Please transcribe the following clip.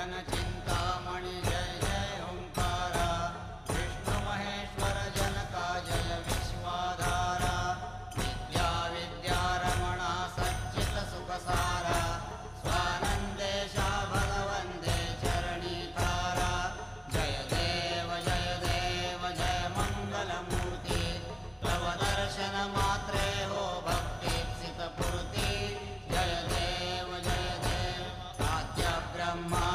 चिंतामणि जय जय ओंकारा, विष्णु महेश्वर जनका जय विश्वाधारा, विद्या विद्यारमणा सच्चित सुखसारा, स्वानंदेशा भगवंदे चरणीतारा, जय देव जय मंगलमूर्ति, तव दर्शन मात्रे हो भक्तिप्सित पूर्ति, जय देव आद्य ब्रह्मा